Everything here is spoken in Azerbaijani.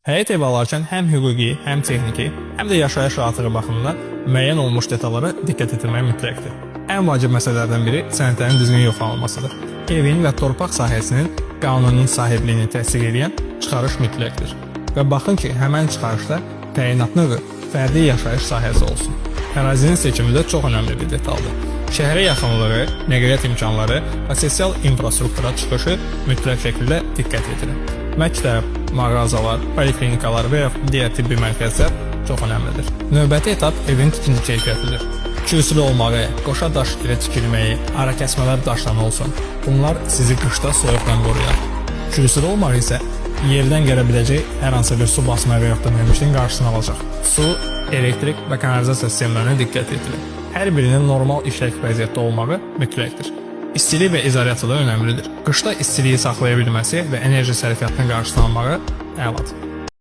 Həyət evi alarkən həm hüquqi, həm texniki, həm də yaşayış rahatlığı baxımından müəyyən olmuş detallara diqqət etmək mütləqdir. Ən vacib məsələlərdən biri sənədlərin düzgün yoxlanılmasıdır. Evin və torpaq sahəsinin qanuni sahibliyini təsdiq edən çıxarış mütləqdir. Və baxın ki, həmən çıxarışda təyinat növü fərdi yaşayış sahəsi olsun. Ərazinin seçimi də çox önəmli bir detaldır. Şəhərə yaxınlığı, nəqliyyat imkanları və sosial infrastruktura çıxışı mütləq şəkildə diqqət yetirin. Məktəb, mağazalar, poliklinikalar və ya digər tibbi mərkəzlər çox önəmlidir. Növbəti etap evin tikinti keyfiyyətidir. Kürsülü olmağı, qoşa daş ilə tikilməyi, ara kəsmələr daşdan olsun. Bunlar sizi qışda soyuqdan qoruyar. Kürsülü olmağı isə yerdən gələ biləcək hər hansı bir su basma və yaxud da vermişliyin qarşısını alacaq. Su, elektrik və kanalizasiya sistemlərinə diqqət yetirin. Hər birinin normal işlək vəziyyətdə olmağı mütləqdir. İstilik və izolyatsiya da önəmlidir. Qışda istiliyi saxlaya bilməsi və enerji sərfiyyatının qarşısını almağı əladır.